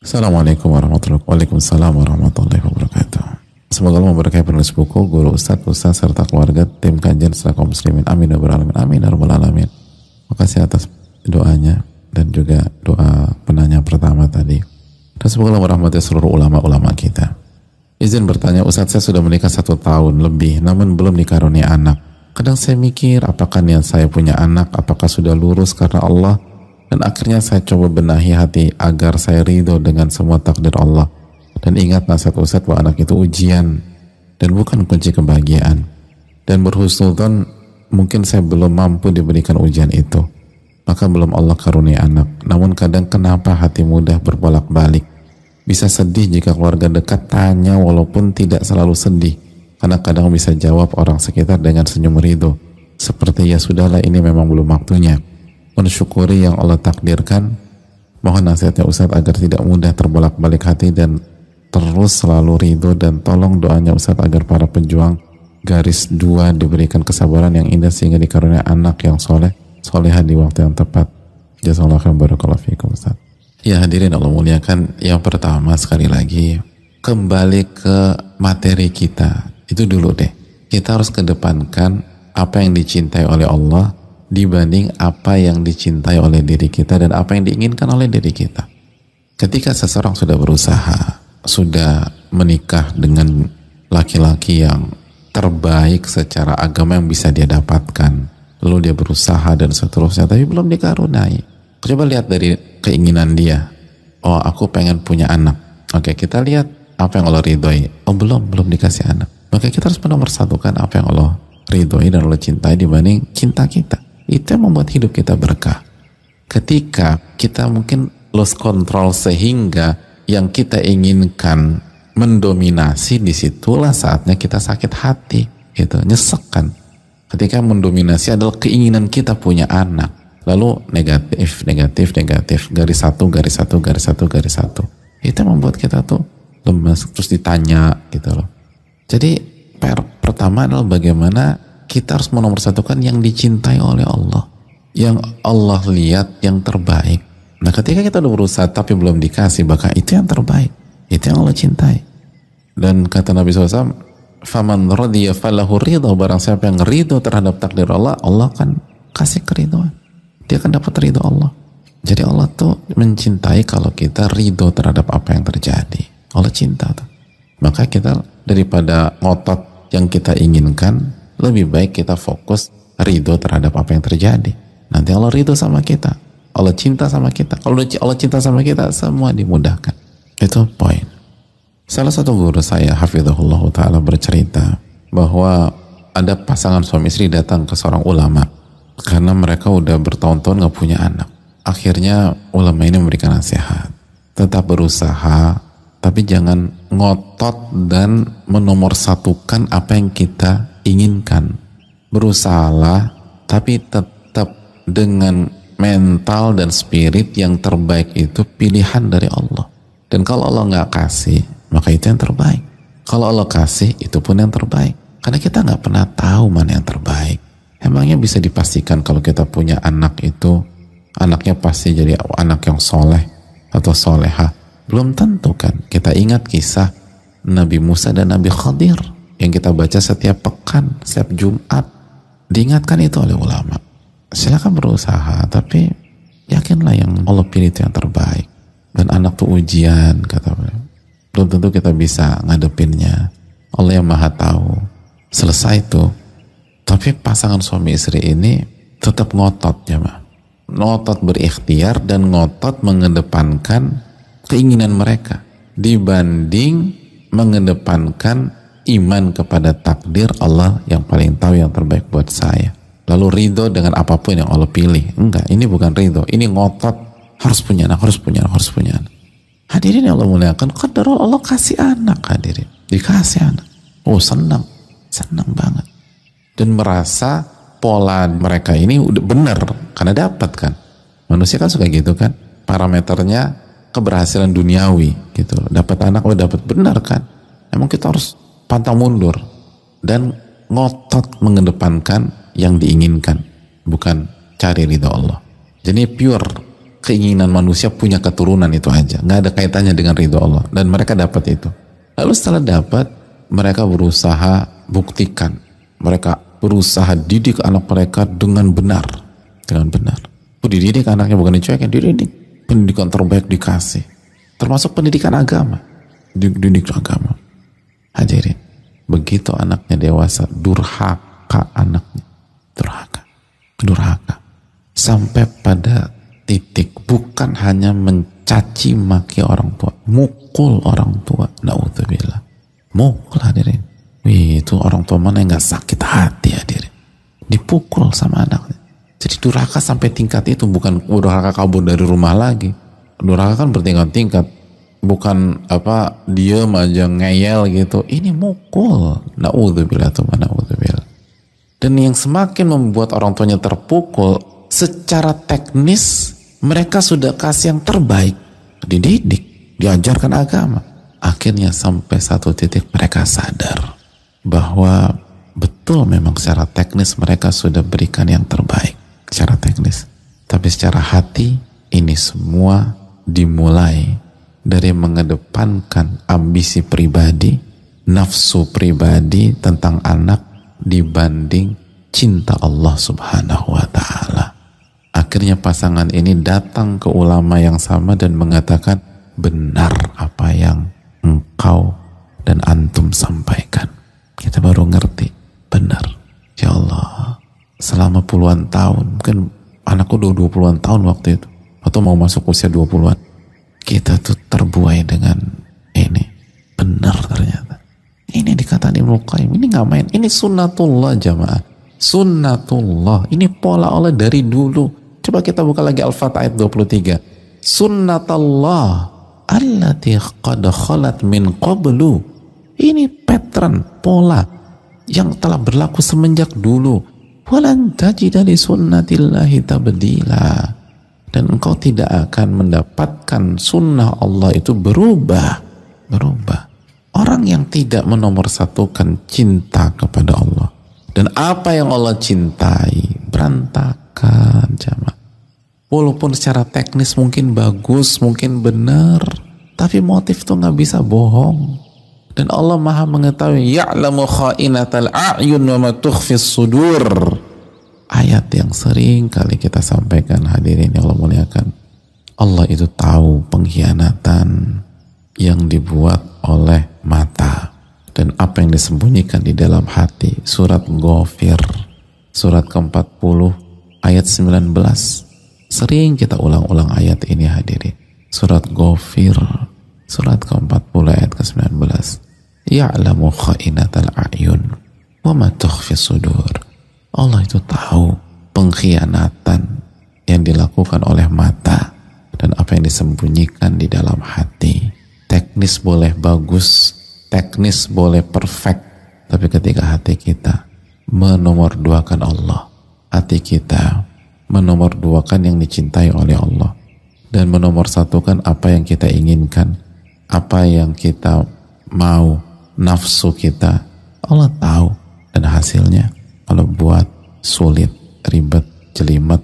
Assalamualaikum warahmatullahi wabarakatuh. Waalaikumsalam warahmatullahi wabarakatuh. Semoga Allah memberkahi penulis buku, guru, ustaz, serta keluarga, tim kajian serta kaum muslimin. Amin ya rabbal alamin. Amin ya rabbal alamin. Makasih atas doanya dan juga doa penanya pertama tadi. Dan semoga Allah merahmati seluruh ulama-ulama kita. Izin bertanya, Ustaz, saya sudah menikah 1 tahun lebih, namun belum dikaruniai anak. Kadang saya mikir, apakah niat saya punya anak, apakah sudah lurus karena Allah? Dan akhirnya saya coba benahi hati agar saya ridho dengan semua takdir Allah. Dan ingat nasihat Ustaz bahwa anak itu ujian dan bukan kunci kebahagiaan. Dan berhusnudzon, mungkin saya belum mampu diberikan ujian itu, maka belum Allah karunia anak. Namun kadang kenapa hati mudah berbolak-balik? Bisa sedih jika keluarga dekat tanya walaupun tidak selalu sedih, karena kadang bisa jawab orang sekitar dengan senyum ridho, seperti ya sudahlah, ini memang belum waktunya. Mensyukuri yang Allah takdirkan. Mohon nasihatnya Ustaz agar tidak mudah terbolak-balik hati dan terus selalu ridho, dan tolong doanya Ustaz agar para pejuang garis 2 diberikan kesabaran yang indah sehingga dikaruniai anak yang soleh, solehah di waktu yang tepat. Jazakallahu khairan, barakallahu fiikum Ustaz. Ya hadirin Allah muliakan, yang pertama sekali lagi kembali ke materi kita itu dulu deh. Kita harus kedepankan apa yang dicintai oleh Allah dibanding apa yang dicintai oleh diri kita dan apa yang diinginkan oleh diri kita. Ketika seseorang sudah berusaha, sudah menikah dengan laki-laki yang terbaik secara agama yang bisa dia dapatkan, lalu dia berusaha dan seterusnya, tapi belum dikaruniai. Coba lihat dari keinginan dia. Oh, aku pengen punya anak. Oke, kita lihat apa yang Allah ridhoi. Oh, belum dikasih anak. Maka kita harus menomorsatukan apa yang Allah ridhoi dan Allah cintai dibanding cinta kita. Itu yang membuat hidup kita berkah. Ketika kita mungkin lost control sehingga yang kita inginkan mendominasi, disitulah saatnya kita sakit hati, gitu, nyesek kan. Ketika mendominasi adalah keinginan kita punya anak, lalu negatif, garis satu. Itu yang membuat kita tuh lemas, terus ditanya gitu loh. Jadi pertama adalah bagaimana kita harus menomorsatukan yang dicintai oleh Allah, yang Allah lihat yang terbaik. Nah, ketika kita udah berusaha tapi belum dikasih, maka itu yang terbaik, itu yang Allah cintai. Dan kata Nabi SAW, faman radiya falahu ridho, barang siapa yang ridho terhadap takdir Allah, Allah akan kasih keridhoan, dia akan dapat ridho Allah. Jadi Allah tuh mencintai kalau kita ridho terhadap apa yang terjadi. Allah cinta tuh. Maka kita daripada ngotot yang kita inginkan, lebih baik kita fokus ridho terhadap apa yang terjadi. Nanti Allah ridho sama kita, Allah cinta sama kita. Kalau Allah cinta sama kita, semua dimudahkan. Itu poin. Salah satu guru saya, hafizahullah ta'ala, bercerita bahwa ada pasangan suami istri datang ke seorang ulama karena mereka udah bertahun-tahun gak punya anak. Akhirnya ulama ini memberikan nasihat, tetap berusaha, tapi jangan ngotot dan menomorsatukan apa yang kita inginkan. Berusahalah, tapi tetap dengan mental dan spirit yang terbaik itu pilihan dari Allah. Dan kalau Allah nggak kasih, maka itu yang terbaik. Kalau Allah kasih, itu pun yang terbaik. Karena kita nggak pernah tahu mana yang terbaik. Emangnya bisa dipastikan kalau kita punya anak itu, anaknya pasti jadi anak yang soleh atau soleha? Belum tentu kan. Kita ingat kisah Nabi Musa dan Nabi Khadir yang kita baca setiap pekan, setiap Jumat. Diingatkan itu oleh ulama. Silakan berusaha, tapi yakinlah yang Allah pilih itu yang terbaik. Dan anak tuh ujian, kata beliau. Belum tentu kita bisa ngadepinnya. Allah yang maha tahu. Selesai itu. Tapi pasangan suami istri ini tetap ngotot, jemaah. Ngotot berikhtiar dan ngotot mengedepankan keinginan mereka dibanding mengedepankan iman kepada takdir Allah yang paling tahu yang terbaik buat saya, lalu ridho dengan apapun yang Allah pilih. Enggak, ini bukan ridho, ini ngotot harus punya anak. Hadirin yang Allah muliakan, qadar Allah kasih anak, hadirin, dikasih anak, oh senang banget, dan merasa pola mereka ini udah benar karena dapat kan. Manusia kan suka gitu kan, parameternya keberhasilan duniawi gitu, dapat anak, dapat benar kan. Emang kita harus pantang mundur dan ngotot mengedepankan yang diinginkan, bukan cari ridho Allah. Jadi pure keinginan manusia punya keturunan itu aja, nggak ada kaitannya dengan ridho Allah, dan mereka dapat itu. Lalu setelah dapat, mereka berusaha buktikan, mereka berusaha didik anak mereka dengan benar, dididik anaknya, bukan dicuekin, dididik, pendidikan terbaik dikasih, termasuk pendidikan agama, didik agama. Hadirin, begitu anaknya dewasa, durhaka anaknya, durhaka sampai pada titik bukan hanya mencaci maki orang tua, mukul orang tua, naudzubillah, mukul. Hadirin, itu orang tua mana yang nggak sakit hati, hadirin, dipukul sama anaknya. Jadi durhaka sampai tingkat itu, bukan durhaka kabur dari rumah lagi, durhaka kan bertingkat-tingkat, bukan diem aja ngeyel gitu, ini mukul, naudzubillah, naudzubillah. Dan yang semakin membuat orang tuanya terpukul, secara teknis mereka sudah kasih yang terbaik, dididik, diajarkan agama. Akhirnya sampai satu titik mereka sadar bahwa betul memang secara teknis mereka sudah berikan yang terbaik secara teknis, tapi secara hati ini semua dimulai dari mengedepankan ambisi pribadi, nafsu pribadi tentang anak dibanding cinta Allah Subhanahu wa ta'ala. Akhirnya pasangan ini datang ke ulama yang sama dan mengatakan, benar apa yang engkau dan antum sampaikan. Kita baru ngerti, benar. Ya Allah, selama puluhan tahun, mungkin anakku udah 20-an tahun waktu itu, atau mau masuk usia 20-an, kita tuh terbuai dengan ini. Benar ternyata. Ini dikatakan Ibnu Qayyim, ini nggak main, ini sunnatullah jamaah. Sunnatullah, ini pola Allah dari dulu. Coba kita buka lagi Al-Fatah ayat 23. Sunnatullah allati qad khalat min qablu. Ini pattern, pola yang telah berlaku semenjak dulu. Walan tajida li sunnatillahi tabdila. Dan engkau tidak akan mendapatkan sunnah Allah itu berubah. Orang yang tidak menomorsatukan cinta kepada Allah dan apa yang Allah cintai, berantakan jamaah. Walaupun secara teknis mungkin bagus, mungkin benar, tapi motif tuh nggak bisa bohong. Dan Allah Maha mengetahui, ya'lamu kha'inatal a'yun wa ma tukhfis sudur. Ayat yang sering kali kita sampaikan, hadirin yang Allah muliakan. Allah itu tahu pengkhianatan yang dibuat oleh mata dan apa yang disembunyikan di dalam hati. Surat Ghafir, surat ke-40 ayat 19. Sering kita ulang-ulang ayat ini, hadirin. Surat Ghafir, surat ke-40 ayat ke-19. Ya'lamu kha'inatal a'yun wa ma tukhfis sudur. Allah itu tahu pengkhianatan yang dilakukan oleh mata dan apa yang disembunyikan di dalam hati. Teknis boleh bagus, teknis boleh perfect, tapi ketika hati kita menomorduakan Allah, hati kita menomorduakan yang dicintai oleh Allah, dan menomorsatukan apa yang kita inginkan, apa yang kita mau, nafsu kita, Allah tahu. Dan hasilnya kalau buat sulit, ribet, jelimet,